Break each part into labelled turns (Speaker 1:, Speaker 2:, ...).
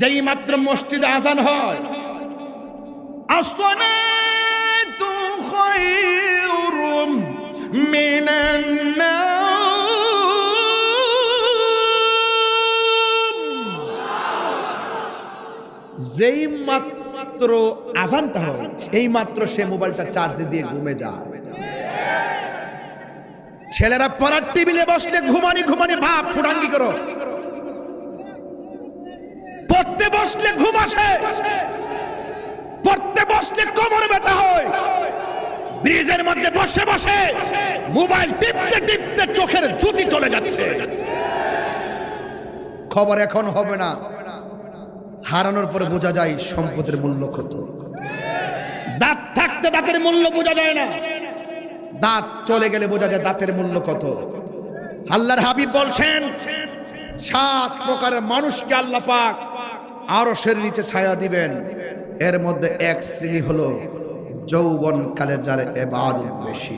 Speaker 1: যেই মাত্র মসজিদে আজান হয়, আসসালাতু খায়রুম মিনান নাওম, যেই মাত্র আজানটা হয় এই মাত্র সে মোবাইলটা চার্জে দিয়ে ঘুমে যায়। ছেলেরা পড়ার টেবিলে বসলে ঘুমানি ঘুমানি ভাব ফুটাঙ্গি করো, পড়তে বসলে ঘুম আসে, পড়তে বসলে কোমর ব্যথা হয়, ব্রিজের মধ্যে বসে বসে মোবাইল টিপতে টিপতে চোখের জ্যোতি চলে যাচ্ছে। খবর এখন হবে না, হারানোর পরে বোঝা যায় সম্পদের মূল্য কত। দাঁত থাকতে দাঁতের মূল্য বোঝা যায় না, দাঁত চলে গেলে বোঝা যায় দাঁতের মূল্য কত। আল্লাহর হাবিব বলছেন 7 প্রকারের মানুষকে আল্লাহ পাক আরশের নিচে ছায়া দিবেন, এর মধ্যে এক শ্রেণী হলো যৌবন কালে যার ইবাদত বেশি।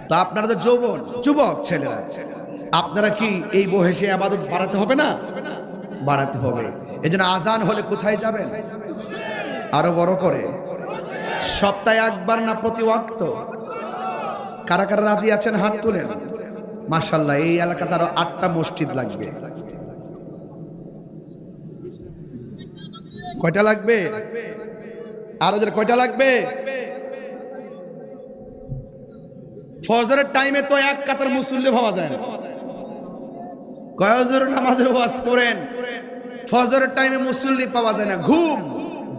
Speaker 1: তো আপনারা তো যৌবন যুবক ছেলেরা, আপনারা কি এই বয়সে ইবাদত বাড়াতে হবে না? বাড়াতে হবে। এজন্য আজান হলে কোথায় যাবেন? আরো বড় করে সপ্তাহে একবার না প্রতি ওয়াক্ত? কারা কারা রাজি আছেন হাত তুলেন। মাশাআল্লাহ, এই এলাকাতে আরো 8টা মসজিদ লাগবে। কয়টা লাগবে? আরো কয়টা লাগবে? ফজরের টাইমে তো এক কাতার মুসল্লি পাওয়া যায় না। কয়জোর নামাজের ওয়াজ করেন, ফজরের টাইমে মুসল্লি পাওয়া যায় না। ঘুম।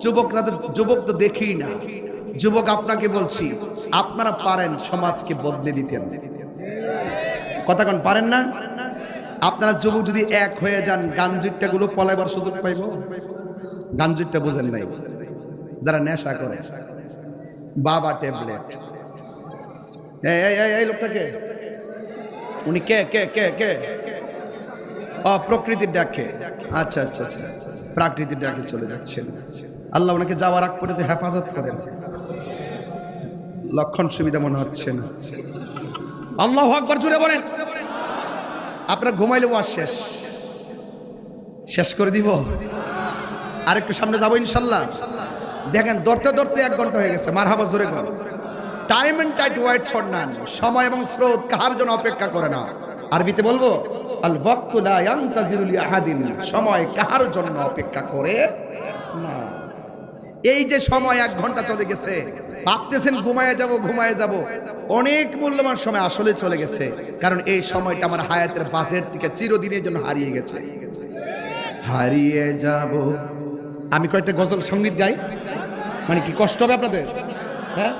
Speaker 1: যুবকরা তো, যুবক তো দেখি না। যুবক আপনাকে বলছি, আপনারা পারেন সমাজকে বদলে দিতে। কথা কোন পারেন না? আপনারা যুবক যদি এক হয়ে যান, গাঞ্জিরটা গুলো পলাইবার সুযোগ পাইব। গাঞ্জিরটা বুঝেন নাই? যারা নেশা করে, বাবা ট্যাবলেট। এই লোকটাকে, উনি কে কে কে কে? প্রকৃতির ডাকে। আচ্ছা আচ্ছা আচ্ছা, প্রাকৃতিক ডাকে চলে যাচ্ছেন। আল্লাহ ওনাকে যাওয়ার আগ পর্যন্ত হেফাজত করেন। লক্ষণ সুবিধা মনে হচ্ছে না। আল্লাহু আকবার জোরে বলেন। আপনারা ঘুমাইলে ওয়াজ শেষ করে দিব। আর একটু সামনে যাবো ইনশাল্লাহ। দেখেন ধরতে ধরতে 1 ঘন্টা হয়ে গেছে। মারহাবা জোরে বলেন। Time and tide wait for none. সময় এবং স্রোত কাহার জন্য অপেক্ষা করে না। আরবিতে বলবো, আল ওয়াক্তু লা ইয়ানতাজিরু লি আহাদিন। সময় কাহার জন্য অপেক্ষা করে না। এই যে সময় 1 ঘন্টা চলে গেছে, ভাবতেছেন ঘুমায় যাব, অনেক মূল্যবান সময় আসলে চলে গেছে। কারণ এই সময়টা আমার হায়াতের বাজেট থেকে চিরদিনের জন্য হারিয়ে গেছে। হারিয়ে যাব। আমি কয়েকটা গজল সঙ্গীত গাই, মানে কি কষ্ট হবে আপনাদের? হ্যাঁ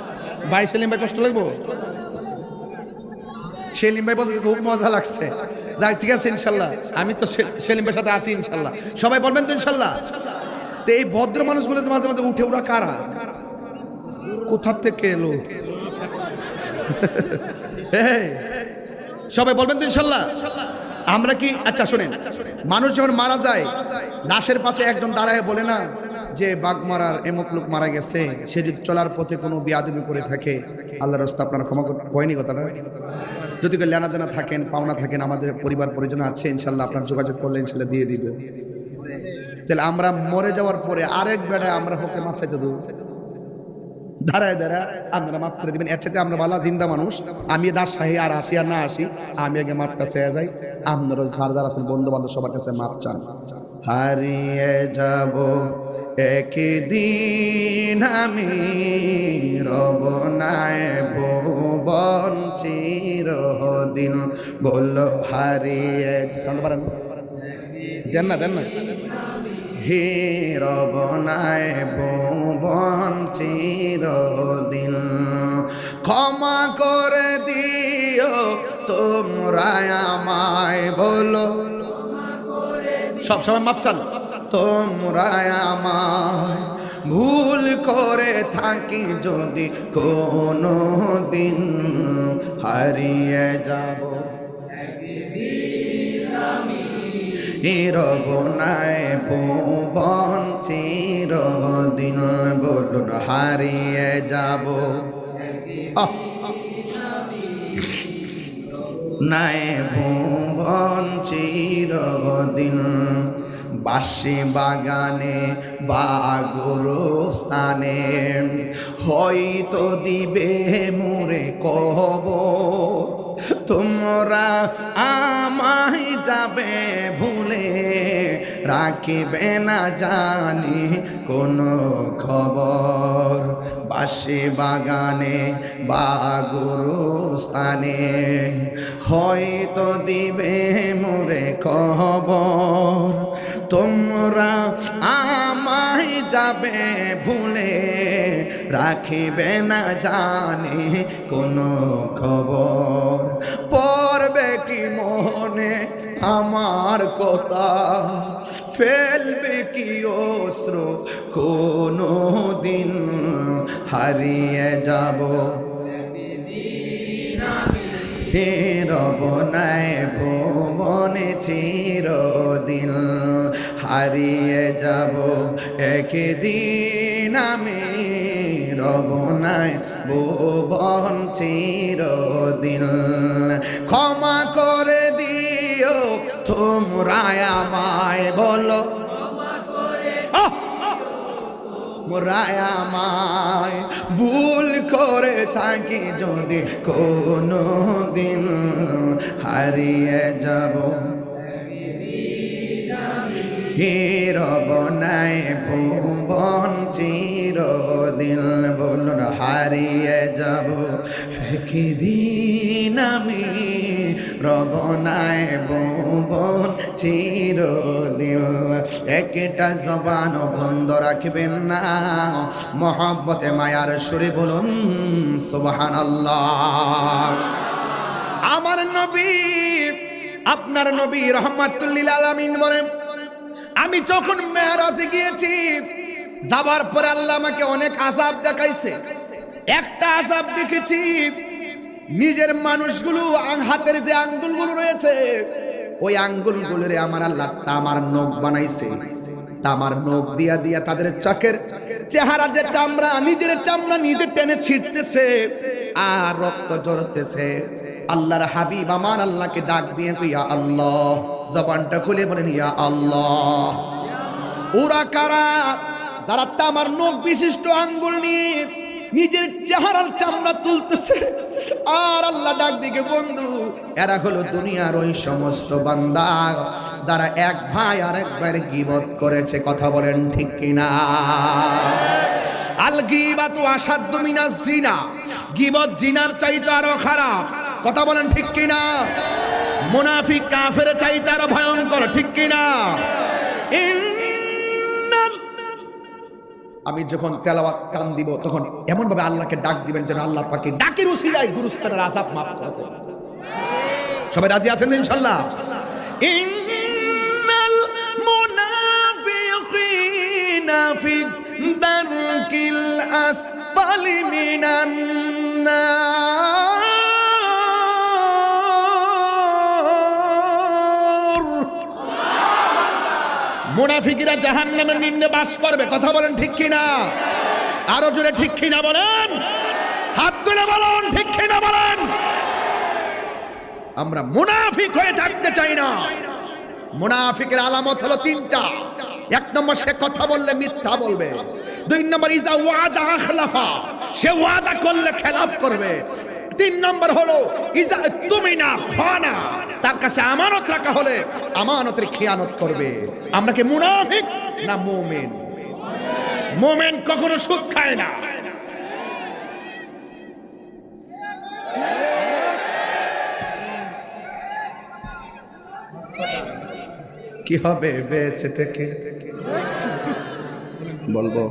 Speaker 1: ভাই, সেলিম ভাই কষ্ট লাগবো? সেলিম ভাই বলতেছে খুব মজা লাগছে। যাই, ঠিক আছে ইনশাল্লাহ। আমি তো সেলিম ভাইয়ের সাথে আছি ইনশাল্লাহ। সবাই বলবেন তো ইনশাল্লাহ? তো এই ভদ্র মানুষগুলো মাঝে মাঝে উঠে, ওরা কারা, কোথা থেকে এলো? সবাই বলবেন তো ইনশাল্লাহ? আমরা কি, আচ্ছা শোনেন, মানুষ যখন মারা যায়, লাশের পাশে একজন দাঁড়ায় বলে না যে বাগমারার এমক লোক মারা গেছে, সে যদি চলার পথে কোনো বিয়াদবি করে থাকে, আল্লাহর রাস্তা আপনারা ক্ষমা করেনি কথাটা। যদি কেউ লেনা দেনা থাকেন, পাওনা থাকেন, আমাদের পরিবার পরিজন আছে ইনশাল্লাহ, আপনার যোগাযোগ করলে ইনশাল্লাহ দিয়ে দিবে। তাহলে আমরা মরে যাওয়ার পরে আরেক বেড়ায় আমরা পক্ষে মাছ চাইতে দেবো, দাঁড়ায় আপনারা মাফ করে দিবেন। এর সাথে আমরা বালা জিন্দা মানুষ, আমি রাজশাহী আর আসি আর না আসি, আমি আগে মাফ কাছে যাই। আপনারা যার আছেন বন্ধু বান্ধব সবার কাছে মাফ চান। হারিয়ে যাব একদিন আমি, রব নাই ভুবন চিরদিন। বললো হারিয়ে, দেন না হে রব নাই ভুবন চিরদিন। ক্ষমা করে দিও তোমরা আমায়, বলো সব সময় মাপ চান। তোমরা আমায় ভুল করে থাকি যদি কোনো দিন, হারিয়ে যাব রব নাই ভুবন চিরদিন। বলুন হারিয়ে যাব নাই ভুবন চিরদিন। বাঁশি বাগানে বা গোরস্থানে হয়তো দিবে মোরে কবর। তোমরা আমায় যাবে ভুলে, রাখিবে না জানি কোনো খবর। বাঁশি বাগানে বা গোরস্থানে হয়তো দিবে মোরে খবর। তোমরা আমায় যাবে ভুলে, রাখিবে না জানি কোনো খবর। পড়বে কি মনে আমার কথা, ফেলবে কি অশ্রু কোনো দিন, হারিয়ে যাব রব নাই ভুবনে চিরদিন। হারিয়ে যাব একদিন আমি, রব নাই ভুবন চিরদিন। ক্ষমা করে দিও তোমরা আমায়, বলো মোরায় আমায়, ভুল করে থাকি যদি কোনো দিন, হারিয়ে যাব রব নাই ভুবন চিরদিন। বলুন হারিয়ে যাব একদিন আমি, রব নাই ভুবন চিরদিন। একটা জবান বন্ধ রাখবেন না, মহব্বতে মায়ার সুরে বলুন সুবহানাল্লাহ। আমার নবী, আপনার নবী রহমাতুল লিল আলামিন বলেন, আমি যখন মেরাজে গিয়েছি, যাবার পরে আল্লাহ আমাকে অনেক আযাব দেখাইছে। একটা আযাব দেখেছি, নিজের মানুষগুলো হাতের যে আঙ্গুলগুলো রয়েছে, ওই আঙ্গুলগুলোরে আমার আল্লাহ তামার নখ বানাইছে। তামার নখ দিয়া দিয়া তাদের চোখের চেহারা যে চামড়া, নিজের চামড়া নিজে টেনে ছিঁড়তেছে আর রক্ত ঝরতেছে। আল্লাহর হাবিব আমার আল্লাহকে ডাক দিয়ে ইয়া আল্লাহ, জবানটা খুলে বলেন ইয়া আল্লাহ। ওরা কারা? যারা তামার নখ বিশিষ্ট আঙ্গুল নিয়ে নিজের চেহারার চামড়া তুলতেছে। আর আল্লাহ ডাক দিকে, বন্ধু এরা হলো দুনিয়ার ওই সমস্ত বান্দা যারা এক ভাই আরেক ভাইয়ের গীবত করেছে। কথা বলেন ঠিক কিনা? আল গীবাতু আসাদ্দু মিনাজ জিনা, গীবত জিনার চাইতে আরো খারাপ। কথা বলেন ঠিক কিনা? মুনাফিক কাফের চাইতে আরো ভয়ঙ্কর। ঠিক কিনা? আমি যখন তেলাওয়াত কান দিব, তখন এমন ভাবে আল্লাহকে ডাক দিবেন যেন আল্লাহ পাকে ডাকের উসিলায় গুরুস্থানের আযাব মাফ করে দেন। সবাই রাজি আছেন ইনশাআল্লাহ? ইন্নাল মুনাফিকিনা ফি দারকিল আসফালি মিনান নার। মুনাফিকরা জাহান্নামের নিম্নে বাস করবে। কথা বলেন ঠিক কিনা? আরো জোরে ঠিক কিনা বলেন, হাত তুলে বলুন ঠিক কিনা বলেন। আমরা মুনাফিক হয়ে থাকতে চাই না। মুনাফিকের আলামত হলো তিনটা। এক নম্বর, সে কথা বললে মিথ্যা বলবে। দুই নম্বর, ইজা ওয়াদা আখলাফা, সে ওয়াদা করলে খেলাফ করবে। তিন নম্বর হলো ইজা তুমিনা খানা, তার কাছে আমানত রাখা হলে আমানতের খেয়ানত করবে। আমরা কি মুনাফিক না মুমিন? মুমিন কখনো সুদ খায় না। কি হবে বেঁচে থেকে? বলবো,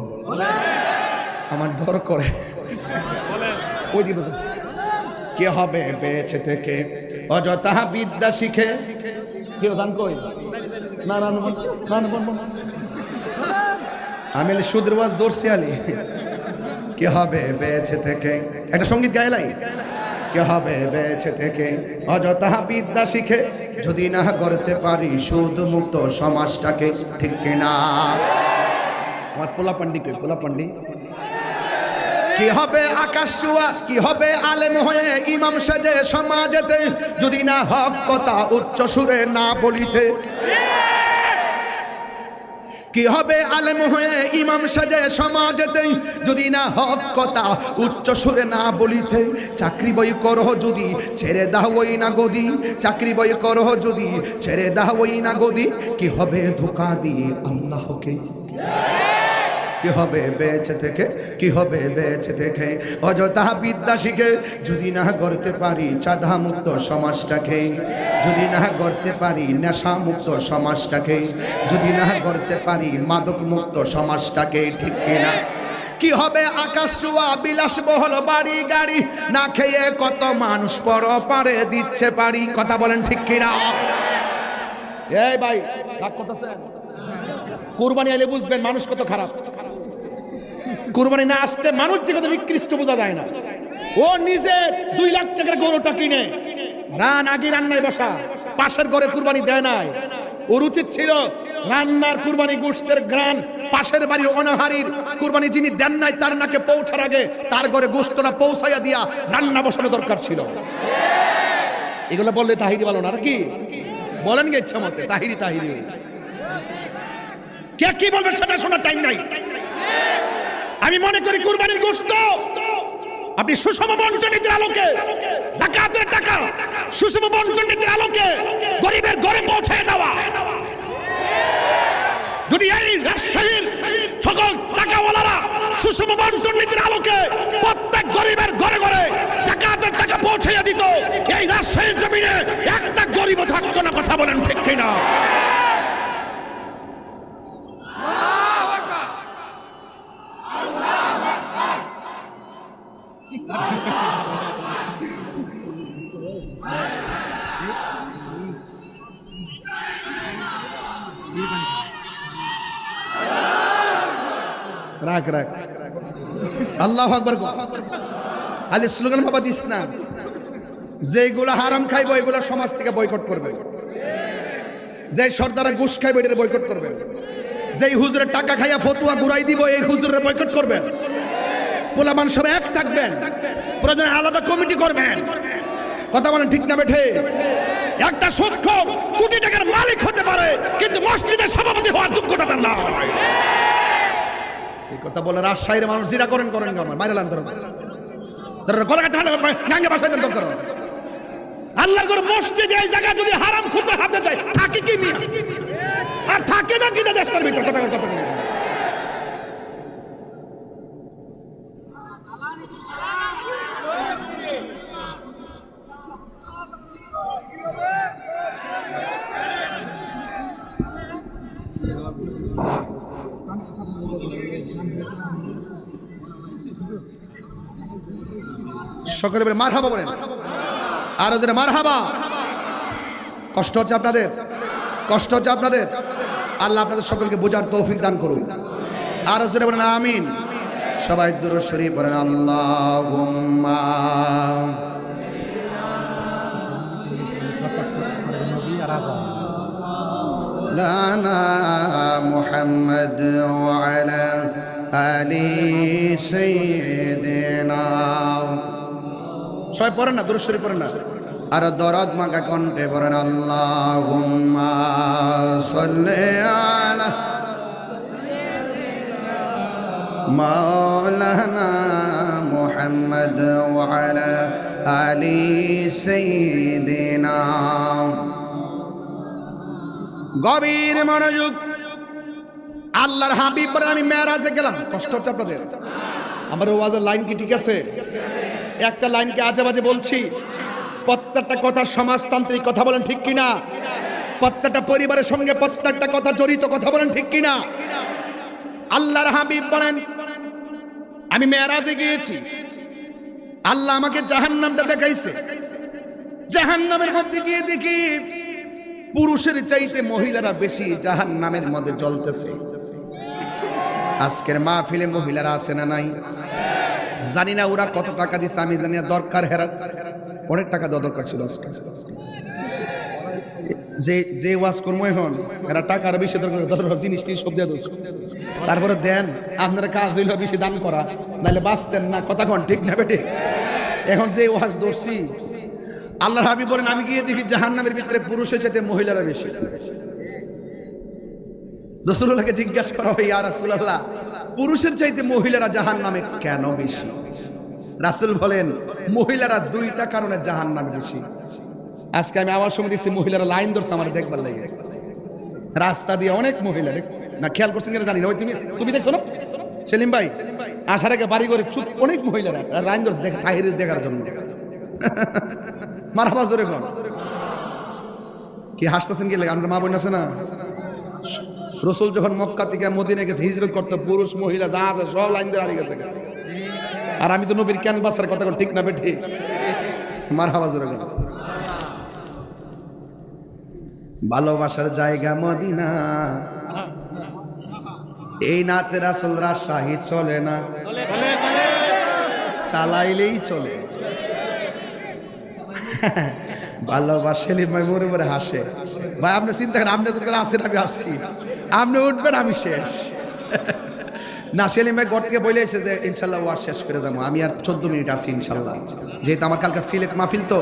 Speaker 1: আমার ডর করে। ওই দিকে কি হবে বেঁচে থেকে? অযথা বিদ্যা শিখে কেউ জান কই না না আমি সুদের ওয়াজ দর্শি আলী। কি হবে বেঁচে থেকে? একটা সঙ্গীত গাইলাই। কি হবে বেঁচে থেকে? অযথা বিদ্যা শিখে যদি না করতে পারি সুদ মুক্ত সমাজটাকে। ঠিক কিনা? আমার পোলা পান্ডি কই? পোলা পান্ডি কি হবে আকাশ চুয়া? কি হবে আলেম হয়ে ইমাম সাজে সমাজেতে যদি না হক কথা উচ্চ সুরে না বলিতে? কি হবে আলেম হয়ে ইমাম সাজে সমাজেতে, যদি না হক কথা উচ্চ সুরে না বলিতে। চাকরি বই করো যদি ছেড়ে দাও ওই না গদি, চাকরি বই করো যদি ছেড়ে দাও ওই না গদি। কি হবে ধোঁকা দিয়ে আল্লাহকে, কি হবে বেঁচে থেকে, কি হবে বেঁচে থেকে অযথা বিদ্যা শিখে যদি না গড়তে পারি চাঁদা মুক্ত সমাজটাকে, যদি না গড়তে পারি নেশা মুক্ত সমাজটাকে, যদি না গড়তে পারি মাদক মুক্ত সমাজটাকে, ঠিক কিনা? কি হবে আকাশ ছোঁয়া বিলাসবহুল বাড়ি গাড়ি, না খেয়ে কত মানুষ পর পারে দিচ্ছে পারি, কথা বলেন ঠিক কিনা? এই ভাই রাগ করতেছেন? কুরবানি আইলে বুঝবেন মানুষ কত খারাপ। কুরবানি না আসতে মানুষ যে কত নিকৃষ্ট বোঝা যায় না। ও নিজে 2 লাখ টাকার গরুটা কিনে রান আগে রান্নায় বসা, পাশের ঘরে কুরবানি দেয় নাই। ওর উচিত ছিল রান্নার কুরবানি গোশতের গ্রান পাশের বাড়ির অনাহারির কুরবানি যিনি দেন নাই তার নাকে পৌঁছার আগে তার ঘরে গোশতটা পৌঁছাইয়া দিয়া রান্না বসানো দরকার ছিল। এগুলো বললে তাহিরি বলো না আর কি বলেন গে ইচ্ছা মতে তাহিরি তাহিরি। কে কি বলবে সেটা শোনার টাইম নাই। আমি মনে করি কুরবানির গোশত আপনি সুষম বণ্টনের আলোকে, যাকাতের টাকা সুষম বণ্টনের আলোকে গরিবের ঘরে পৌঁছে দেওয়া। যদি এই রাজশাহীর সকল টাকাওয়ালারা সুষম বণ্টনের আলোকে প্রত্যেক গরিবের ঘরে ঘরে যাকাতের টাকা পৌঁছে দিত, এই রাজশাহীর জমিনে একটা গরিবও থাকতো না, কথা বলেন ঠিক কিনা? রাখ রাখ আল্লাহু আকবার। আলে স্লোগান বাবা দিস না, যেগুলো হারাম খাইবো এগুলো সমাজ থেকে বয়কট করবে, যে সর্দারা ঘুষ খাইবো এটা বয়কট করবে, যেই হুজুরের টাকা খাইয়া ফতুয়া ঘুরাই দিব এই হুজুরের বয়কট করবেন। পোলামান সব এক থাকবেন, প্রয়োজনে আলাদা কমিটি করবেন, কথা বলেন ঠিক না বেঠে? একটা সুদখোর কোটি টাকার মালিক হতে পারে কিন্তু মসজিদের সভাপতি হওয়ার যোগ্যতা তার না। এই কথা বলে রাজশাহীর মানুষ জিরা করেন করেন আমার বাইরে লান ধরো ধরো গলা কাটা গাঙ্গে বাসায় দেন দরকার। আল্লাহর ঘর মসজিদে এই জায়গা যদি হারাম খুঁজে হাতে যায় থাকে কি মিয়া? আর থাকে না কি দেশটার ভিতর? কথা কথা বলে সকলে বলে মারহাবা বলেন, আরো যেন মারহাবা। কষ্ট হচ্ছে আপনাদের, কষ্ট হচ্ছে আপনাদের। আল্লাহ আপনাদের সকলকে বোঝার তৌফিক দান করুন। আরো যেন বলেন আমিন। সবাই দুরূদ শরীফ পড়েন আল্লাহুম্মা লানা মুহাম্মদ ওয়া আলা আলি সাইয়্যিদিনা। সবাই পড়েন না, দুরূদ শরীফ পড়েন না, আর দরদ মাগা কণ্ঠে পড়েন আল্লাহুম্মা সাল্লি আলা মাওলানা মুহাম্মদ ওয়া আলা আলি সাইয়্যিদিনা। গভীর মনোযোগ। আল্লাহর হাবিব বলেন আমি মেরাজে গেলাম। কষ্ট হচ্ছে আপনাদের? আমার ওয়াজের লাইন কি ঠিক আছে? একটা লাইনকে আজে বাজে বলছি? প্রত্যেকটা কথা সমাজতান্ত্রিক, কথা বলেন ঠিক কিনা? প্রত্যেকটা পরিবারের সঙ্গে প্রত্যেকটা কথা জড়িত, কথা বলেন ঠিক কিনা? আল্লাহর হাবিব বলেন আমি মেরাজে গিয়েছি, আল্লাহ আমাকে জাহান্নামটা দেখাইছে। জাহান্নামের মধ্যে গিয়ে দেখি পুরুষের চাইতে মহিলারা বেশি জাহান্নামের মধ্যে জ্বলতেছে। আজকের মাহফিলে মহিলারা আছে না নাই জানি না, ওরা কত টাকা দিচ্ছে আমি জানি না। দরকার হেরা অনেক টাকা দেওয়া দরকার ছিল আজকে। যে ওয়াজ কর্ম এখন এরা টাকার বেশি দরকার, জিনিস সব দিয়ে দিচ্ছে। তারপরে দেন আপনারা কাজ হইল বেশি দান করা, নাহলে বাঁচতেন না, কথা কন ঠিক না বেটে? এখন যে ওয়াজ ধরছি, আল্লাহর হাবিব বলেন আমি গিয়ে দেখি জাহান্নামের ভিতরে পুরুষের চাইতে মহিলারা বেশি। রাসূলুল্লাহকে জিজ্ঞাসা করা হয়, ইয়া রাসূলুল্লাহ, পুরুষের চাইতে মহিলারা জাহান্নামে কেন বেশি? রাসূল বলেন, মহিলারা দুইটা কারণে জাহান্নামে বেশি। আজকে আমি আমার সময় দেখছি মহিলারা লাইন ধরছে আমার দেখবার লাগে, রাস্তা দিয়ে অনেক মহিলা, না খেয়াল করছেন কিনা জানি না, ওই তুমি দেখছো না সেলিম ভাই, আসার আগে বাড়ি ঘরে চুপ অনেক মহিলারা লাইন ধরছে তাহিরের দেখার জন্য। মারহাবা জোরে কোন, কি হাসতেছেন কি লাগে? আপনার মা বোন আছে না? রাসূল যখন মক্কা থেকে মদিনায় গেছে, হিজরত করতে, পুরুষ মহিলা যা আছে সব লাইন ধরে হারিয়ে গেছে। আর আমি তো নবীর ক্যানভাসের কথা ঠিক না বেঠি? মারহাবা জোরে কোন। ভালোবাসার জায়গা মদিনা, এই নাতে রাসূল রাজশাহী চলে না, চালাইলেই চলে। ভালোবাসলে মরে মরে হাসে। ভাই আপনি চিন্তা করেন, আপনি যদি আসেন আমি আসি, আপনি উঠবেন আমি শেষ। না সেলিম ভাই ঘর থেকে বলে এসে যে ইনশাল্লাহ ওয়ার শেষ করে যাবো, আমি আর 14 মিনিট আছি ইনশাল্লাহ, যেহেতু আমার কালকে সিলেট মাহফিল। তো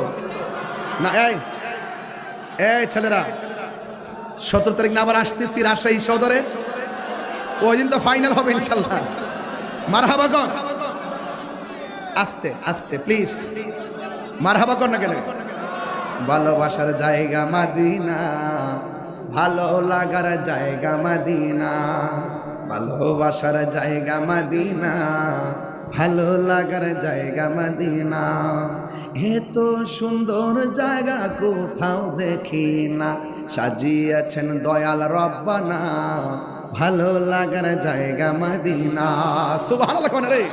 Speaker 1: না এই ছেলেরা 17 তারিখ না আবার আসতেছি রাজশাহী সদরে, ওই দিন তো ফাইনাল হবে ইনশাল্লাহ। মারহাবা কর, আস্তে আস্তে প্লিজ, মারহাবা কর না কেন? ভালোবাসার জায়গা মদিনা, ভালো লাগার জায়গা মদিনা, ভালোবাসার জায়গা মদিনা, ভালো লাগার জায়গা মদিনা। এত সুন্দর জায়গা কোথাও দেখি না, সাজিয়েছেন দয়াল রব্বানা, ভালো লাগার জায়গা মদিনা। সুবহানাল্লাহ রে।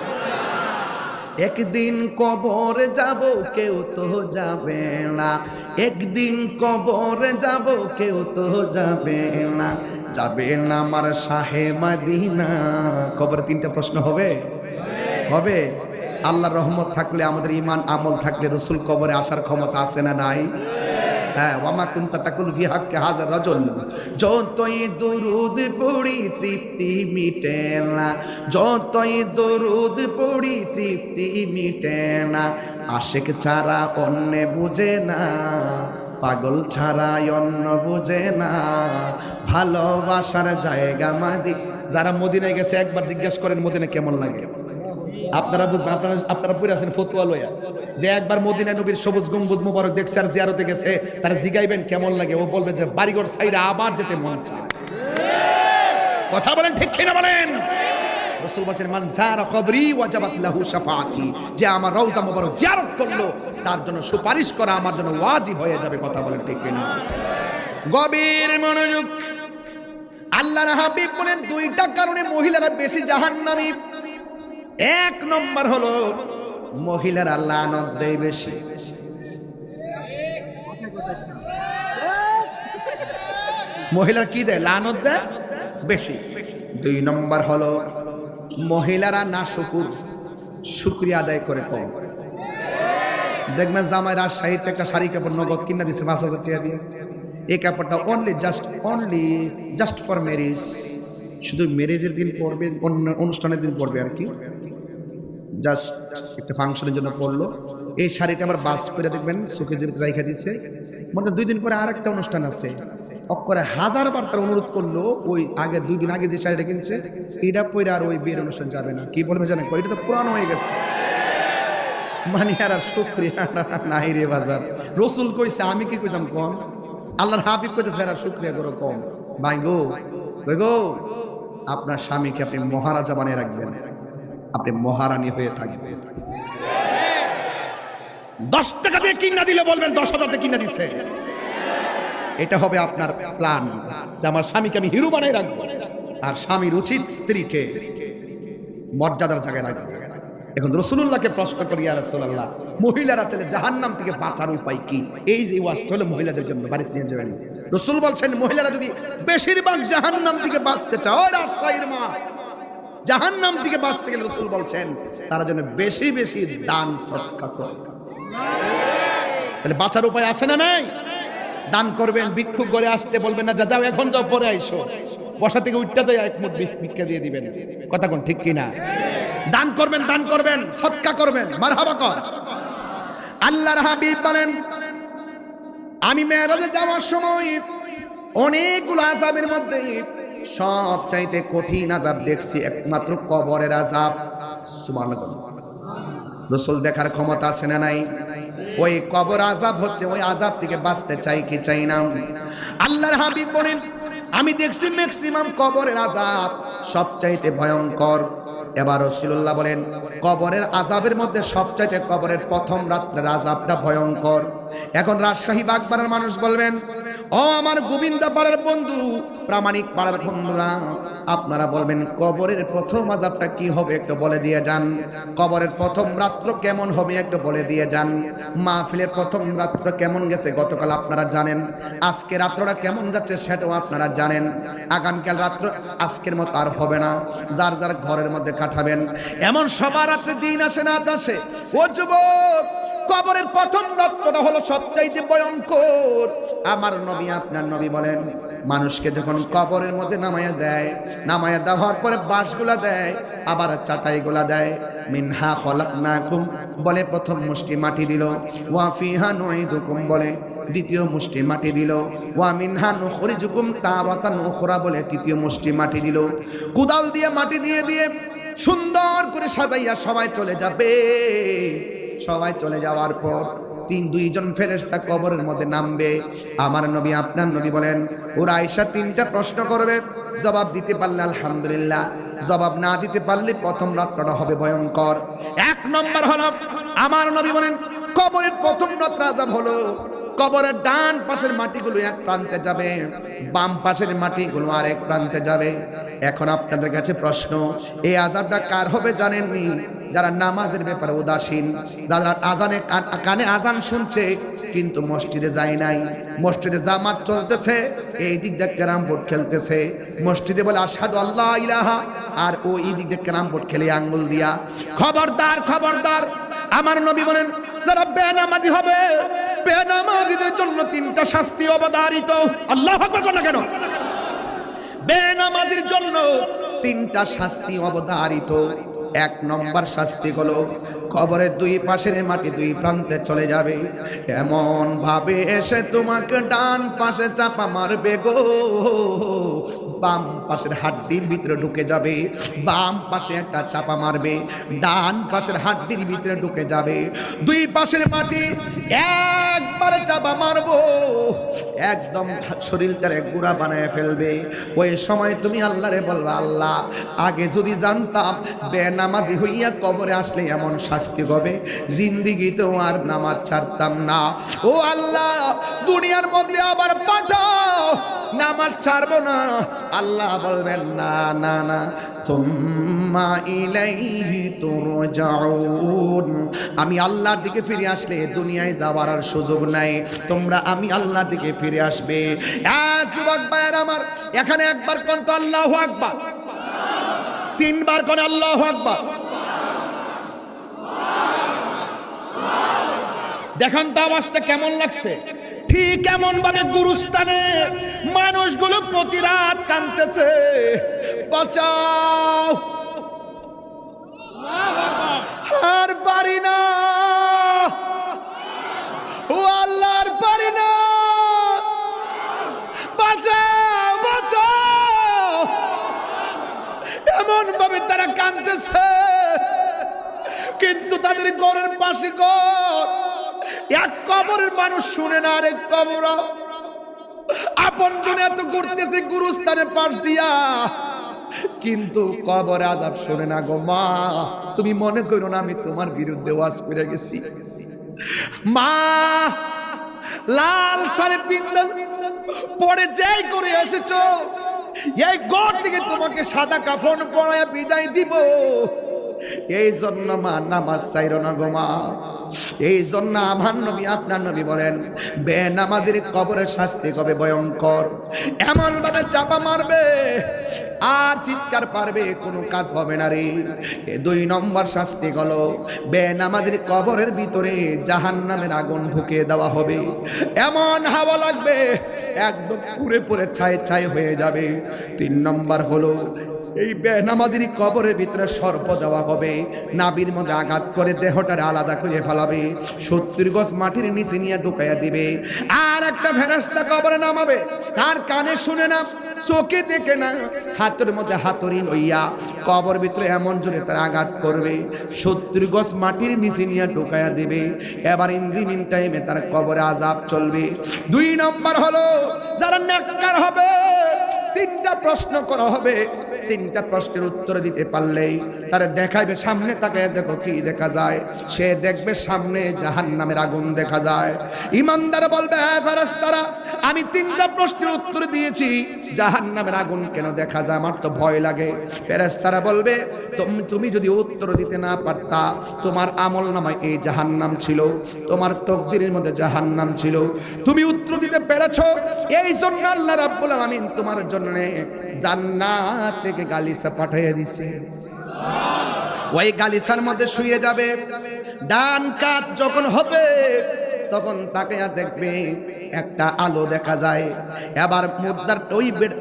Speaker 1: একদিন কবর যাব কেউ তো যাবে না, একদিন কবর যাব কেউ তো যাবে না, যাবে না আমার শাহে মদিনা। কবরে 3টা প্রশ্ন হবে, হবে। আল্লাহর রহমত থাকলে, আমাদের ঈমান আমল থাকলে রাসূল কবরে আসার ক্ষমতা আছে না নাই? হ্যাঁ, ওয়ামা কুনতা তাকুল ফি হাক্কি হাযার রাজুল, যতই দুরুদ পড়ি তৃপ্তি মিটে না, যতই দুরুদ পড়ি তৃপ্তি মিটে না, আশিক ছাড়া অন্য বুঝে না, পাগল ছাড়া অন্য বুঝে না, ভালোবাসার জায়গা মদিনা। যারা মদিনায় গেছে একবার জিজ্ঞাসা করেন মদিনা কেমন লাগে, আপনারা বুঝবেন। আপনারা পড়ে আছেন ফতোয়া লয়া, যে একবার মদিনা নবীর সবুজ গম্বুজ মুবারক দেখছে আর জিয়ারতে গেছে, তারা জিগাইবেন কেমন লাগে, ও বলবে যে বাড়িঘর ছাইরা আবার যেতে মন চায়। কথা বলেন ঠিক কিনা বলেন? রাসূল বলেন, মান যারা কবরি ওয়াজাবাত লাহু শাফাআতি, যে আমার রওজা মুবারক জিয়ারত করলো তার জন্য সুপারিশ করা আমার জন্য ওয়াজিব হয়ে যাবে। কথা বলেন ঠিক কিনা? গভীর মনোযোগ। আল্লাহর হাবিব বলেন 2টা কারণে মহিলারা বেশি জাহান্নামী। 1 নম্বর হলো মহিলারা লানত দেয় বেশি। মহিলারা কি দেয়? লানত দেয় বেশি। 2 নম্বর হলো মহিলারা নাশুকুর, শুকরিয়া আদায় করে কম। দেখবেন জামাই রাজশাহীতে একটা শাড়ি কাপড় নগদ কিনা দিচ্ছে 5,000 টাকা দিয়ে, এই কাপড়টা অনলি জাস্ট ফর ম্যারেজ, শুধু ম্যারেজের দিন পরবে, অন্য অনুষ্ঠানের দিন পরবে আর কি, জাস্ট একটা ফাংশনের জন্য পড়লো। এই শাড়িটা আবার বাস করে দেখবেন চোখে যেতে রাইখা দিচ্ছে, মনে 2 দিন পরে আরেকটা অনুষ্ঠান আছে, অক্ষরে 1000 বার তার অনুরোধ করলো ওই আগে 2 দিন আগে যে শাড়িটা কিনছে এটা পরে আর ওই বিয়ের অনুষ্ঠান যাবে না। কি বলবে জানেন? এটা তো পুরানো হয়ে গেছে। মানে আর শুকরিয়া নাই রে বাজার। রাসূল কইছে, আমি কি কইতাম কম? আল্লাহর হাবিব কইতেছে আর শুকরিয়া করো কম। ভাই গো, আপনার স্বামীকে আপনি মহারাজা বানিয়ে রাখবেন, আপনি মহারানী হয়ে থাকবেন। 10 টাকা দিয়ে কিনা দিলে বলবেন 10,000 দিয়ে কিনা দিছে। এটা হবে আপনার প্ল্যান, যে আমার স্বামীকে আমি হিরো বানিয়ে রাখবো। আর স্বামীর উচিত স্ত্রীকে মর্যাদার জায়গায় রাখবে। এখন রাসূলুল্লাহকে প্রশ্ন করি, ইয়া রাসূলুল্লাহ, মহিলারা তাহলে জাহান্নাম থেকে বাঁচার উপায় কি? এই যে ওয়াজ হলো মহিলাদের জন্য, বাড়িতে নিয়ে যাবেন। রাসূল বলছেন মহিলারা যদি বেশিরভাগ জাহান্নাম থেকে বাঁচতে চায়, ওই রাজশাহীর মা, জাহান্নাম থেকে বাঁচতে গেলে রাসূল বলছেন তারা যেন বেশি বেশি দান সদকা করে। তাহলে বাঁচার উপায় আছে না নাই? দান করবেন, ভিক্ষুক ঘরে আসতে বলবেন না যাও এখন যাও পরে আইসো, বসা থেকে উঠতে যায় এক মুঠ ভিক্ষা দিয়ে দিবেন। কথা কোন ঠিক কিনা? দান করবেন, সদকা করবেন। মারহাবা কর। আল্লাহর হাবিব বলেন, আমি মেরাজে যাওয়ার সময় অনেকগুলো আযাবের মধ্যে সবচাইতে কঠিন আযাব দেখছি একমাত্র কবরের আযাব। সুবহানাল্লাহ। রাসূল দেখার ক্ষমতা আছে না নাই? ওই কবর আযাব হচ্ছে, ওই আযাব থেকে বাঁচতে চাই কি চাই না? আল্লাহর হাবিব বলেন আমি দেখছি ম্যাক্সিমাম কবরের আযাব সবচাইতে ভয়ঙ্কর। এবার রাসূলুল্লাহ বলেন কবরের আযাবের মধ্যে সবচাইতে কবরের প্রথম রাত্রের আযাবটা ভয়ঙ্কর। এখন রাজশাহী বাগবাড়ার মানুষ বলবেন, ও আমার গোবিন্দা পাড়ার বন্ধু, প্রামাণিক পাড়ার বন্ধুরা, আপনারা বলবেন কবরের প্রথম আযাবটা কি হবে একটু বলে দিয়ে যান। কবরের প্রথম রাত্র কেমন হবে একটু বলে দিয়ে যান। মাহফিলের প্রথম রাত্র কেমন গেছে গতকাল আপনারা জানেন, আজকে রাত্রটা কেমন যাচ্ছে সেটাও আপনারা জানেন। আগামীকাল রাত্র আজকের মতো আর হবে না, যার যার ঘরের মধ্যে কাটাবেন। এমন সবার রাত্রে দিন আসে না আসে। ও যুবক, কবরের প্রথম রাত্রটা হলো সবচাইতে ভয়ঙ্কর। আমার নবী আপনার নবী বলেন মানুষকে যখন কবরের মধ্যে নামায়া দেয়, নামায়া দেওয়ার পরে বাঁশগুলা দেয়, আবার চাটাইগুলা দেয়। মিনহা খলাকনাকুম বলে প্রথম মুষ্টি মাটি দিল, ওয়া ফিহা নুঈদুকুম বলে দ্বিতীয় মুষ্টি মাটি দিল, ওয়া মিনহা নুখরিজুকুম তারাতান উখরা বলে তৃতীয় মুষ্টি মাটি দিল। কুদাল দিয়ে মাটি দিয়ে দিয়ে সুন্দর করে সাজাইয়া সবাই চলে যাবে। সবাই চলে যাওয়ার পর দুইজন ফেরেশতা কবরের মধ্যে নামবে। আমার নবী আপনার নবী বলেন ওরা আয়েশা তিনটা প্রশ্ন করবে, জবাব দিতে পারলে আলহামদুলিল্লাহ, জবাব না দিতে পারলে প্রথম রাত্রটা হবে ভয়ঙ্কর। এক নম্বর হলো আমার নবী বলেন কবরের প্রথম রাত্র আযাব হলো কবরের ডান পাশের মাটিগুলো এক প্রান্তে যাবে, বাম পাশের মাটিগুলো আরেক প্রান্তে যাবে। এখন আপনাদের কাছে প্রশ্ন, এই আযাবটা কার হবে জানেননি? যারা নামাজের ব্যাপারে উদাসীন, যারা আজানে কানে আজান শুনছে কিন্তু মসজিদে যায় নাই, মসজিদে জামাত চলতেছে, এই দিক দিয়ে ক্যারাম বোর্ড খেলতেছে, মসজিদে বলে আশহাদু আল্লাহ ইলাহা, আর ও এই দিক দিয়ে ক্যারাম বোর্ড খেলে আঙ্গুল দিয়া। খবরদার খবরদার, আমার নবী বলেন যারা বেনামাজি হবে, বেনামাজিদের জন্য তিনটা শাস্তি অবধারিত। আল্লাহু আকবার বলো কেন? বেনামাজির জন্য তিনটা শাস্তি অবধারিত। এক নম্বর শাস্তি হলো কবরের দুই পাশের মাটি দুই প্রান্তে চলে যাবে, এমন ভাবে এসে তোমাকে ডান পাশে চাপা মারবে গো, বাম পাশের হাড্ডির ভিতরে ঢুকে যাবে। বাম পাশে একটা চাপা মারবে, ডান পাশের হাড্ডির ভিতরে ঢুকে যাবে। দুই পাশের মাটি একবারে চাপা মারবো, একদম শরীরটারে গুঁড়া বানায় ফেলবে। ওই সময় তুমি আল্লাহরে বলবা আল্লাহ আগে যদি জানতাম বেনামাজি হইয়া কবরে আসলে এমন শাস্তি হবে, জিন্দিগিতেও আর নামাজ ছাড়তাম না। ও আল্লাহ দুনিয়ার মধ্যে আবার পাঠাও, নামাজ ছাড়বো না। আল্লাহ বলবেন না না না, সুম্মা ইলাইহি তুরজাউন, আমি আল্লাহর দিকে ফিরে আসলে দুনিয়ায় যাওয়ার আর সুযোগ নাই, তোমরা আমি আল্লাহর দিকে ফিরে আসবে। যুবক ভাইয়ের আমার, এখানে একবার কোন তো আল্লাহু আকবার, তিনবার কোন আল্লাহু আকবার। দেখেন তো আওয়াজটা কেমন লাগছে? ঠিক এমন ভাবে গুরুস্থানে মানুষগুলো প্রতি রাত কাঁদতেছে, বাঁচাও, আর পারি না, ও আল্লাহর পারি না, বাঁচাও বাঁচাও, এমন ভাবে তারা কাঁদতেছে। কিন্তু তাদের ঘরের পাশে ঘর, এক কবরের মানুষ শুনে না, আরেক কবর আপন জনে এত ঘুরতেছে গুরুস্থানের পাশ দিয়া, কিন্তু কবর আযাব শুনে না গো মা। তুমি মনে করো না আমি তোমার বিরুদ্ধে ওয়াজ করে গেছি। মা লাল শাড়ি পিন্দা পরে যাই করে এসেছো, এই ঘর থেকে তোমাকে সাদা কাফন পরায়া বিদায় দিব। এই জন্য মা নামাজ চাইরো না গো মা। এই জন্য আমার নবী আপনার নবী বলেন বেনামাজির কবরের শাস্তি হবে ভয়ঙ্কর, এমন ভাবে চাপা মারবে আর চিৎকার পারবে, কোনো কাজ হবে না রে। দুই নম্বর শাস্তি হলো বেনামাজির কবরের ভিতরে জাহান্নামের আগুন ঢুকিয়ে দেওয়া হবে, এমন হাওয়া লাগবে একদম পুড়ে পুড়ে ছাই ছাই হয়ে যাবে। তিন নম্বর হলো এই বেনামাজির কবরের ভিতরে সর্প দেওয়া হবে, নাভির মধ্যে আঘাত করে দেহটারে আলাদা করে ফেলাবে, 70 গজ মাটির নিচে নিয়ে ঢুকাইয়া দিবে। আর একটা ফেরেশতা কবরে নামাবে, তার কানে শুনে না, চোখে দেখে না, হাতের মধ্যে হাতুড়ি লইয়া কবর ভিতরে এমন জোরে তার আঘাত করবে, 70 গজ মাটির নিচে নিয়ে ঢুকাইয়া দেবে। এবার ইন দি মিন টাইমে তার কবরে আযাব চলবে। 2 নম্বর হলো যারা নেককার হবে, 3টা প্রশ্ন করা হবে, 3টা প্রশ্নের উত্তর দিতে পারলেই তার দেখাইবে সামনে তাকায় দেখো কি দেখা যায়, সে দেখবে সামনে জাহান্নামের আগুন দেখা যায়। ইমানদার বলবে হ্যাঁ ফেরেশতারা আমি 3টা প্রশ্নের উত্তর দিয়েছি, জাহান্নামের আগুন কেন দেখা যায়, আমার তো ভয় লাগে। ফেরেশতারা বলবে তুমি যদি উত্তর দিতে না পারতা, তোমার আমলনামায় এই জাহান্নাম ছিল, তোমার তাকদীরের মধ্যে জাহান্নাম ছিল, তুমি উত্তর দিতে পেরেছো, এই জন্য আল্লাহ রাব্বুল আলামিন তোমার জন্য জান্নাত থেকে গালিচা পাঠিয়ে দিয়েছে। ওই গালিচার মধ্যে শুয়ে যাবে, ডান কাত যখন হবে তখন তাকে দেখবে একটা আলো দেখা যায়। এবার মুদ্দার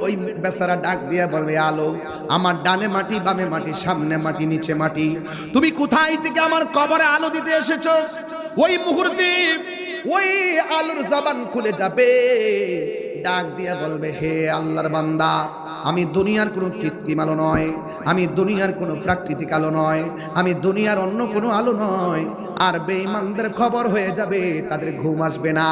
Speaker 1: ওই বেচারা ডাক দিয়ে বলবে আলো, আমার ডানে মাটি বামে মাটি সামনে মাটি নিচে মাটি, তুমি কোথায় থেকে আমার কবরে আলো দিতে এসেছো? ওই মুহূর্তে ওই আলোর জবান খুলে যাবে, ডাক দিয়া বলবে হে আল্লাহর বান্দা, আমি দুনিয়ার কোনো কৃত্রিম আলো নয়, আমি দুনিয়ার কোনো প্রাকৃতিক আলো নয়, আমি দুনিয়ার অন্য কোনো আলো নয়। আর বেঈমানদের খবর হয়ে যাবে, তাদের ঘুম আসবে না।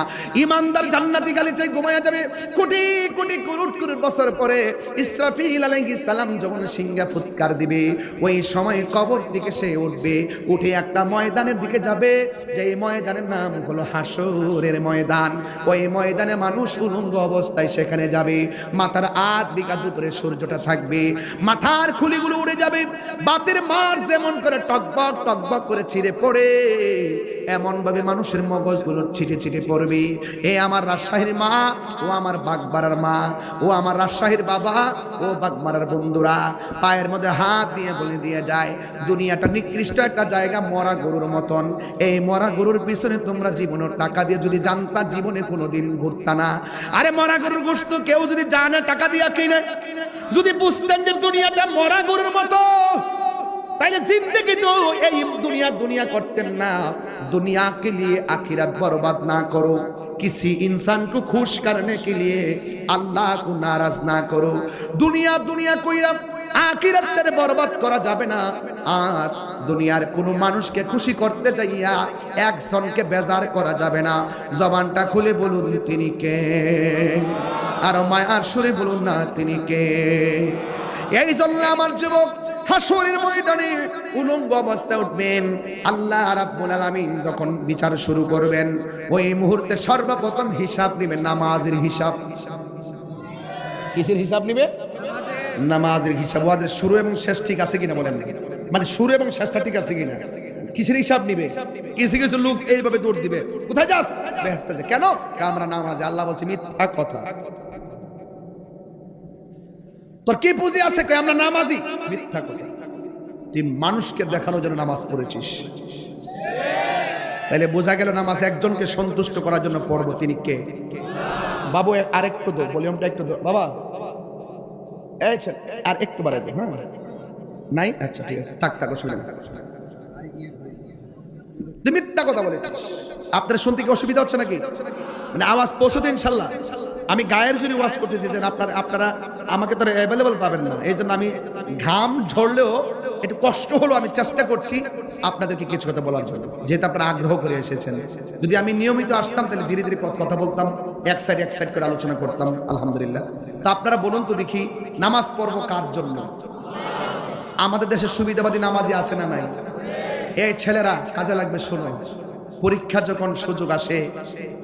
Speaker 1: ইমানদার জান্নাতি গালিচায় ঘুমায়া যাবে। কোটি কোটি করোড় করোড় বছর পরে ইসরাফিল আলাইহিস সালাম যখন সিংহা ফুৎকার দিবে, ওই সময় কবর থেকে সে উঠবে, উঠে একটা ময়দানের দিকে যাবে, যেই ময়দানের নাম হলো হাসরের ময়দান। ওই ময়দানে মানুষ উলঙ্গ অবস্থায় সেখানে যাবে, মাথার আধ বিঘা দুপুরে সূর্যটা থাকবে, মাথার খুলিগুলো উড়ে যাবে, বাতের মার যেমন করে টকবক টকবক করে ছিঁড়ে পড়ে, এমন ভাবে মানুষের মগজগুলো ছিটে ছিটে পড়বে। এ আমার রাজশাহীর মা, ও আমার বাগমারার মা, ও আমার রাজশাহীর বাবা, ও বাগমারার বন্ধুরা, পায়ের মধ্যে হাত দিয়ে বলে দিয়ে যায় দুনিয়াটা নিকৃষ্ট একটা জায়গা, মরা গরুর মতন। এই মরা গরুর পিছনে তোমরা জীবনের টাকা দিয়ে যদি জানতা, জীবনে কোনোদিন ঘুরতা না। আরে মরা গরুর গোশত কেউ যদি জানে টাকা দিয়া কিনে, যদি বুঝতেন যে দুনিয়াটা মরা গরুর মতো, তাইলে जिंदगी तो এই दुनिया करते ना। दुनिया के लिए आखिरत बर्बाद ना करो, किसी इंसान को खुश करने के लिए अल्लाह को नाराज ना करो। दुनिया दुनिया কইরা আখিরাত তেরে বরবাদ করা যাবে না। আর দুনিয়ার কোনো মানুষকে খুশি করতে যাইয়া একজনকে বেজার করা যাবে না। জবানটা খুলে বলুন তিনি কে, আর মায়ার সুরে বলুন না তিনি কে। এই জন্য আমার যুবক হাসরের ময়দানে উলঙ্গ অবস্থায় উঠবেন। আল্লাহ রাব্বুল আলামিন যখন বিচার শুরু করবেন, ওই মুহূর্তে সর্বপ্রথম হিসাব নেবেন নামাজের হিসাব। কিসের হিসাব নেবে? নামাজের হিসাব। ওয়াজের শুরু এবং শেষ ঠিক আছে কিনা বলেন, মানে শুরু এবং শেষটা ঠিক আছে কিনা। কিসের হিসাব নিবে? কিছু কিছু লোক এইভাবে দৌড় দিবে, কোথায় যাস? বেহেশতে যা। কেন? আমরা নামাজে। আল্লাহ বলছে মিথ্যা কথা। তোর কি পুঁজি আছে? আমরা নামাজি। মিথ্যা কথা। তুই মানুষকে দেখানোর জন্য নামাজ পড়েছিস, তাহলে বোঝা গেল নামাজ একজনকে সন্তুষ্ট করার জন্য পড়বো। তিনি কে? বাবু আরেকটু দো, ভলিউমটা একটু দো বাবা। আর একটু বাড়াই দে। হ্যাঁ নাই? আচ্ছা ঠিক আছে, থাক থাক, শুনে তুই মিথ্যা কথা বলেছিস। আপনার শুনতে কি অসুবিধা হচ্ছে নাকি? মানে আওয়াজ পৌঁছতে ইনশাল্লাহ। আমি গায়ের জন্য ওয়াজ করতেছি যে আপনারা আমাকে তো অ্যাভেলেবল পাবেন না, এই জন্য আমি ঘাম ঝরলেও একটু কষ্ট হলো, আমি চেষ্টা করছি আপনাদেরকে কিছু কথা বলার জন্য, যেহেতু আপনারা আগ্রহ করে এসেছেন। যদি আমি নিয়মিত আসতাম তাহলে ধীরে ধীরে কথা বলতাম, এক সাইড করে আলোচনা করতাম। আলহামদুলিল্লাহ। তো আপনারা বলুন তো দেখি, নামাজ পড়বো কার জন্য? আমাদের দেশের সুবিধাবাদী নামাজি আছে না নাই? এই ছেলেরা কাজে লাগবে। শোনো, পরীক্ষা যখন সুযোগ আসে,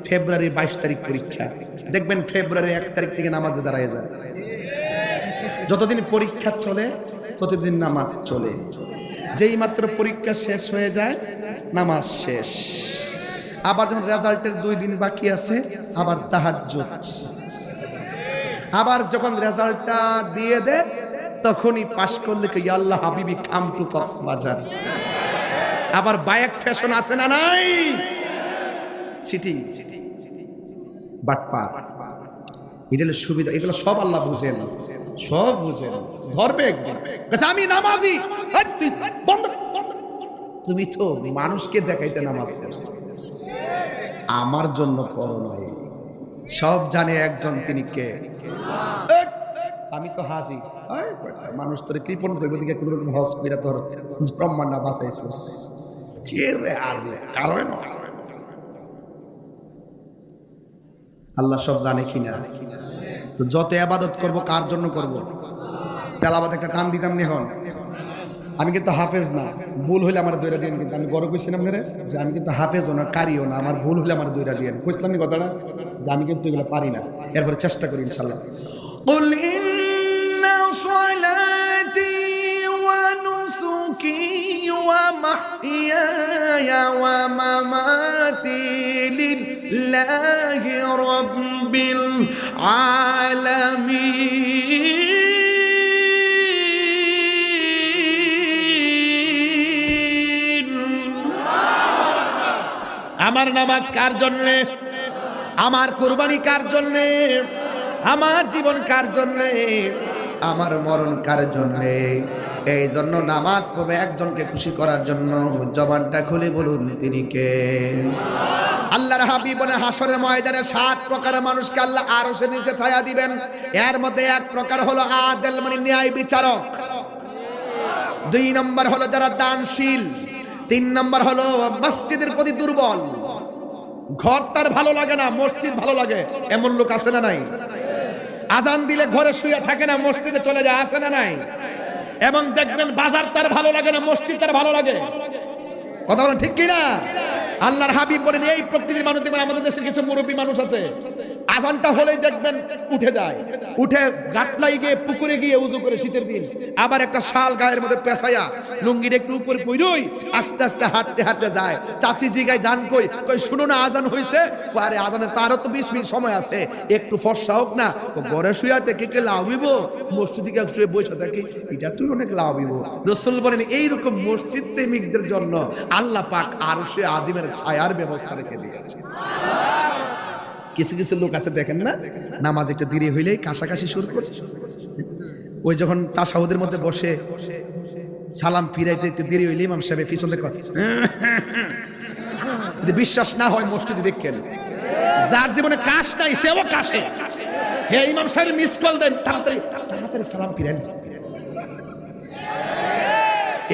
Speaker 1: ফেব্রুয়ারির 22 তারিখ পরীক্ষা, দেখবেন ফেব্রুয়ারি 1 তারিখ থেকে নামাজে দাঁড়ায় যায়। যতদিন পরীক্ষা চলে ততদিন নামাজ চলে। যেই মাত্র পরীক্ষা শেষ হয়ে যায় নামাজ শেষ। আবার যখন রেজাল্টের 2 দিন বাকি আছে আবার তাহাজ্জুদ। আবার যখন রেজাল্টটা দিয়ে দেয় তখনই পাশ করলে কি আল্লাহ হাবিবি কাম টু কক্সবাজার। আবার বায়াক ফ্যাশন আছে না নাই? চিটিং বাটপার, এগুলো সুবিধা, এগুলো সব আল্লাহ বুঝেন, সব বুঝেন। ধরবে একদিন আমি নামাজি, তুমি তো মানুষকে দেখাইতে নামাজ পড়ছো, আমার জন্য পড়ো নয়। সব জানে একজন, তিনি কে? আমি তো হাজি, মানুষ তোর কৃপণ করবো দিকে কোনো রকম হজ করে তোর ব্রহ্মান্ড বাঁচাইছিস, কে রে হাজি কারণ আল্লাহ সব জানে কিনা। তো যত আবাদত করব কার জন্য করব? তেলাবাদ একটা টান দিতাম না। এখন আমি কিন্তু হাফেজ না, ভুল হইলে আমার দৈরা দিয়েন, কিন্তু আমি গর্ব করছিলাম না যে আমি কিন্তু হাফেজও না কারিও না, আমার ভুল হইলে আমার দৈরা দিয়েন, বুঝলাম কথাটা যে আমি কিন্তু এগুলো পারি না, এরপরে চেষ্টা করি ইনশাল্লাহ। قل إن صلاتي ونسكي ومحياي ومماتي لله رب العالمين। আমার নামাজ কার জন্যে, আমার কুরবানি কার জন্যে, আমার জীবন কার জন্যে, আমার মরণ কার জন্যে? এই জন্য নামাজ পড়বে একজনকে খুশি করার জন্য। জবানটা খুলে বলুন তিনি কে? আল্লাহর হাবিব বলে হাসরের ময়দানে 7 প্রকারের মানুষকে আল্লাহ আরশের নিচে ছায়া দিবেন। এর মধ্যে এক প্রকার হলো আদেল, মানে ন্যায় বিচারক। 2 নম্বর হলো যারা দানশীল। 3 নম্বর হলো মসজিদের প্রতি দুর্বল, ঘর তার ভালো লাগে না, মসজিদ ভালো লাগে, এমন লোক আছে না নাই? আজান দিলে ঘরে শুয়ে থাকে না, মসজিদে চলে যায়, আছে না নাই? এবং দেখবেন বাজার তার ভালো লাগে না, মসজিদ তার ভালো লাগে। কথা বলেন ঠিক কিনা? আল্লাহর হাবিব বলেন এই প্রকৃতির মানুষ দেখবেন, আমাদের দেশে কিছু মুরব্বী মানুষ আছে, আজানটা হলেই দেখবেন উঠে যায়, উঠে গাটলাই গিয়ে পুকুরে গিয়ে উজু করে শীতের দিন, আবার একটা শাল গায়ের মধ্যে পেঁচাইয়া লুঙ্গির একটু উপরে পইরই আস্তে আস্তে হাঁটতে হাঁটতে যায়। চাচি জিগায় জান কই? কই শুনো না আজান হইছে। আরে আজানের তারও তো 20 মিনিট সময় আছে, একটু ফর্সা হোক না। ঘরে শুয়াতে কে কে লাভ হইব, মসজিদে গিয়ে শুয়ে বসে থাকি, এটা তুই অনেক লাভ হইব। রাসূল বলেন এইরকম মসজিদ প্রেমিকদের জন্য আল্লাহ পাক আরশে আজিমের ছায়ার ব্যবস্থা রেখে দিয়েছে। কিছু কিছু লোক আছে দেখেন না, নামাজ একটু দেরি হইলেই কাশাকাশি শুরু করে। ওই যখন তাশাহুদের মধ্যে বসে সালাম ফিরাইতে একটু দেরি হইলে ইমাম সাহেব পিছন থেকে যদি বিশ্বাস না হয় মসজিদে দেখেন, যার জীবনে কাশ নাই সেও কাশে। হে ইমাম সাহেব মিস কল দেন, তাড়াতাড়ি তাড়াতাড়ি সালাম ফিরান।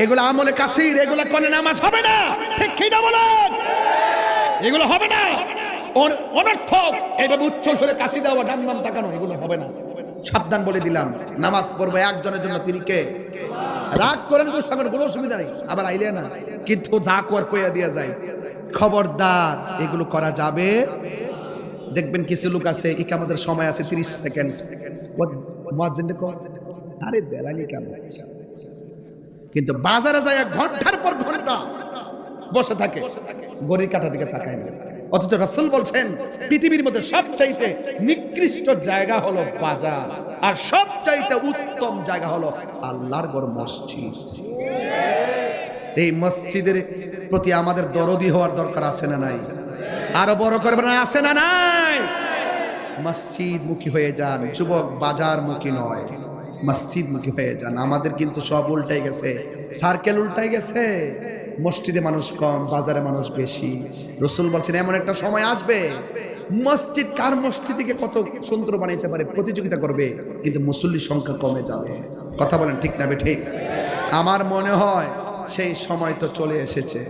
Speaker 1: এগুলো আমলে কাসির, এগুলো করলে নামাজ হবে না। ঠিক কি না বলেন? এগুলো হবে না, অনর্থক। এইভাবে উচ্চ স্বরে কাশি দেওয়া, ডান বাম তাকানো, এগুলো হবে না। সাবধান বলে দিলাম, নামাজ পড়বো একজনের জন্য, তিনি কে? রাগ করেন গুসা করেন, কোনো অসুবিধা নেই, আবার আইলে না, কিন্তু যা কর কইয়া দিয়া যায়। খবরদার এগুলো করা যাবে। দেখবেন কিছু লোক আছে, ইকামতের সময় আছে 30 সেকেন্ড, মুয়াজ্জিন কো আরে দেলানি কেমন, কিন্তু বাজারে যায় ঘন্টার পর ঘন্টা বসে থাকে, গড়ির কাঁটা দিকে তাকায় না। অথচ রাসূল বলছেন পৃথিবীর মধ্যে সবচাইতে নিকৃষ্ট জায়গা হলো বাজার, আর সবচাইতে উত্তম জায়গা হলো আল্লাহর ঘর, মসজিদ। এই মসজিদের প্রতি আমাদের দরদি হওয়ার দরকার আছে না নাই? আরো বড় করবে না, আছে না নাই? মসজিদ মুখী হয়ে যান যুবক, বাজার মুখী নয়, মসজিদ মুখী হয়ে যান। আমাদের কিন্তু সব উল্টাই গেছে, সার্কেল উল্টাই গেছে। মসজিদে মানুষ কম, বাজারে মানুষ বেশি। রাসূল বলছেন এমন একটা সময় আসবে, মসজিদ কার মসজিদকে কত সুন্দর বানাইতে পারে প্রতিযোগিতা করবে, কিন্তু মুসল্লির সংখ্যা কমে যাবে। কথা বলেন ঠিক না ঠিক? আমার মনে হয় সেই সময় তো চলে এসেছে।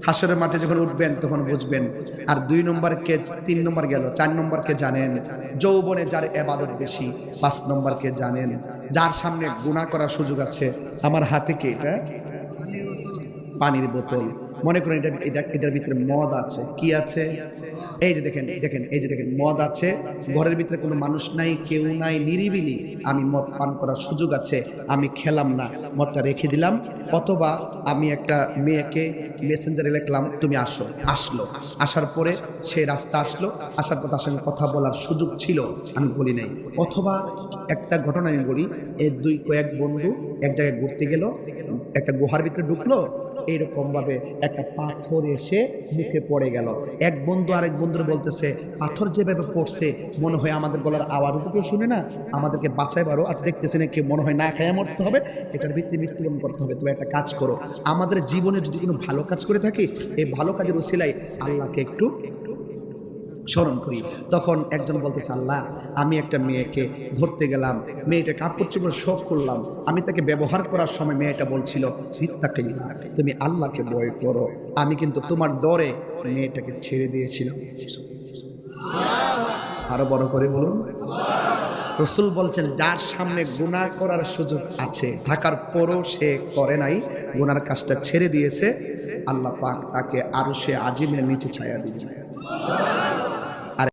Speaker 1: হাসরের মাঠে যখন উঠবেন তখন বুঝবেন। আর 2 নম্বর কে, 3 নম্বর গেল, 4 নম্বর কে জানেন? যৌবনে যার ইবাদত বেশি। 5 নম্বর কে জানেন? যার সামনে গুনাহ করার সুযোগ আছে। আমার হাতে কি এটা? পানির বোতল। মনে করেন এটার ভিতরে মদ আছে। কি আছে? এই যে দেখেন, এই যে দেখেন, মদ আছে। ঘরের ভিতরে কোনো মানুষ নাই, কেউ নাই, নিরিবিলি। আমি মদ পান করার সুযোগ আছে, আমি খেলাম না, মদটা রেখে দিলাম। অথবা আমি একটা মেয়েকে মেসেঞ্জারে লিখলাম তুমি আসো, আসলো, আসার পরে সে রাস্তা আসলো, আসার পর তার সঙ্গে কথা বলার সুযোগ ছিল, আমি বলি নাই। অথবা একটা ঘটনা আমি বলি, কয়েক বন্ধু এক জায়গায় ঘুরতে গেল, একটা গুহার ভিতরে ঢুকলো, এইরকম ভাবে একটা পাথর এসে মুখে পড়ে গেল। এক বন্ধু আরেক বন্ধুর বলতেছে পাথর যেভাবে পড়ছে মনে হয় আমাদের গলার আওয়াজও তো কেউ শুনে না, আমাদেরকে বাঁচাই পারো। আজ দেখতেছে না কেউ, মনে হয় না খায়া মরতে হবে, এটার ভিতরে মৃত্যুবরণ করতে হবে। তবে একটা কাজ করো, আমাদের জীবনে যদি কোনো ভালো কাজ করে থাকি, এই ভালো কাজের উসিলায় আল্লাহকে একটু স্মরণ করি। তখন একজন বলতেছে, আল্লাহ আমি একটা মেয়েকে ধরতে গেলাম, মেয়েটা কাপড় চোপড় শখ করলাম, আমি তাকে ব্যবহার করার সময় মেয়েটা বলছিল মিথ্যাকিল্লাহ, তুমি আল্লাহকে ভয় করো, আমি কিন্তু তোমার ডরে মেয়েটাকে ছেড়ে দিয়েছিলাম। আরো বড় করে বলুন। রসুল বলছেন, যার সামনে গুনাহ করার সুযোগ আছে থাকার পরও সে করে নাই, গুনার কাজটা ছেড়ে দিয়েছে, আল্লাহ পাক তাকে আরশে আজিমের নিচে ছায়া দিয়েছে।